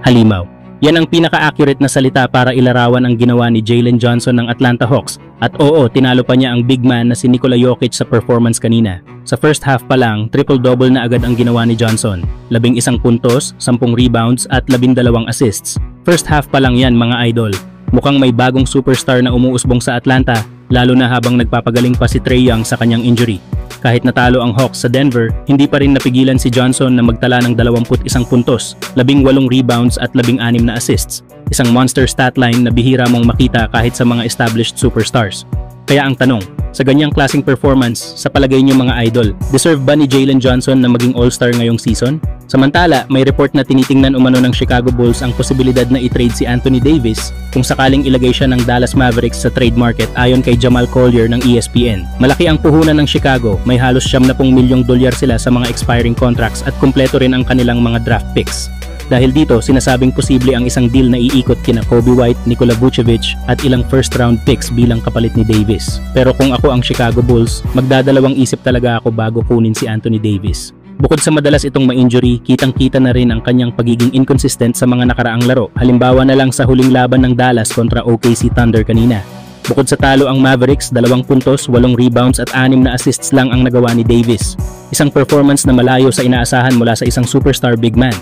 halimaw. Yan ang pinaka-accurate na salita para ilarawan ang ginawa ni Jalen Johnson ng Atlanta Hawks. At oo, tinalo pa niya ang big man na si Nikola Jokic sa performance kanina. Sa first half pa lang, triple-double na agad ang ginawa ni Johnson. 11 puntos, 10 rebounds at 12 assists. First half pa lang yan mga idol. Mukhang may bagong superstar na umuusbong sa Atlanta, lalo na habang nagpapagaling pa si Trae Young sa kanyang injury. Kahit natalo ang Hawks sa Denver, hindi pa rin napigilan si Johnson na magtala ng 21 puntos, 18 rebounds at 16 na assists. Isang monster stat line na bihira mong makita kahit sa mga established superstars. Kaya ang tanong, sa ganyang klaseng performance, sa palagay niyo mga idol, deserve ba ni Jalen Johnson na maging all-star ngayong season? Samantala, may report na tinitingnan umano ng Chicago Bulls ang posibilidad na i-trade si Anthony Davis kung sakaling ilagay siya ng Dallas Mavericks sa trade market ayon kay Jamal Collier ng ESPN. Malaki ang puhunan ng Chicago, may halos $70 milyong sila sa mga expiring contracts at kumpleto rin ang kanilang mga draft picks. Dahil dito, sinasabing posible ang isang deal na iikot kina Kobe White, Nikola Vucevic at ilang first-round picks bilang kapalit ni Davis. Pero kung ako ang Chicago Bulls, magdadalawang isip talaga ako bago kunin si Anthony Davis. Bukod sa madalas itong ma-injury, kitang-kita na rin ang kanyang pagiging inconsistent sa mga nakaraang laro. Halimbawa na lang sa huling laban ng Dallas kontra OKC Thunder kanina. Bukod sa talo ang Mavericks, 2 puntos, 8 rebounds at 6 na assists lang ang nagawa ni Davis. Isang performance na malayo sa inaasahan mula sa isang superstar big man.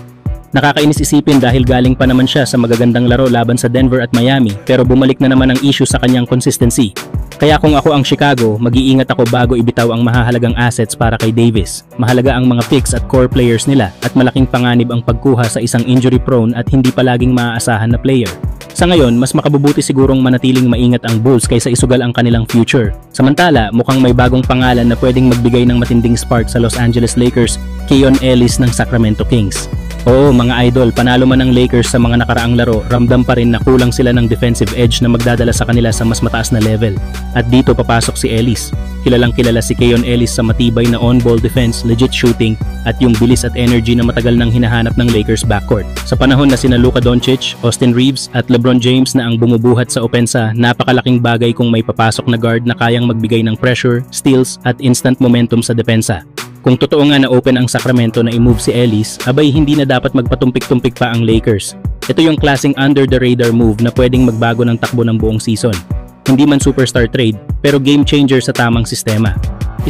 Nakakainis isipin dahil galing pa naman siya sa magagandang laro laban sa Denver at Miami pero bumalik na naman ang issue sa kanyang consistency. Kaya kung ako ang Chicago, mag-iingat ako bago ibitaw ang mahahalagang assets para kay Davis. Mahalaga ang mga picks at core players nila at malaking panganib ang pagkuha sa isang injury-prone at hindi palaging maaasahan na player. Sa ngayon, mas makabubuti sigurong manatiling maingat ang Bulls kaysa isugal ang kanilang future. Samantala, mukhang may bagong pangalan na pwedeng magbigay ng matinding spark sa Los Angeles Lakers, Keon Ellis ng Sacramento Kings. Oo mga idol, panalo man ang Lakers sa mga nakaraang laro, ramdam pa rin na kulang sila ng defensive edge na magdadala sa kanila sa mas mataas na level. At dito papasok si Ellis. Kilalang kilala si Keon Ellis sa matibay na on-ball defense, legit shooting, at yung bilis at energy na matagal nang hinahanap ng Lakers backcourt. Sa panahon na sina Luka Doncic, Austin Reeves at LeBron James na ang bumubuhat sa opensa, napakalaking bagay kung may papasok na guard na kayang magbigay ng pressure, steals at instant momentum sa depensa. Kung totoo nga na open ang Sacramento na i-move si Ellis, abay hindi na dapat magpatumpik-tumpik pa ang Lakers. Ito yung klaseng under-the-radar move na pwedeng magbago ng takbo ng buong season. Hindi man superstar trade, pero game changer sa tamang sistema.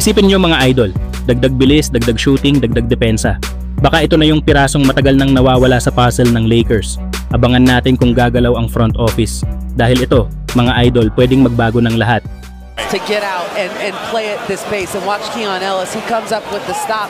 Isipin nyo mga idol, dagdag bilis, dagdag shooting, dagdag depensa. Baka ito na yung pirasong matagal nang nawawala sa puzzle ng Lakers. Abangan natin kung gagalaw ang front office. Dahil ito, mga idol, pwedeng magbago ng lahat. To get out and play at this pace and watch Keon Ellis. He comes up with the stop.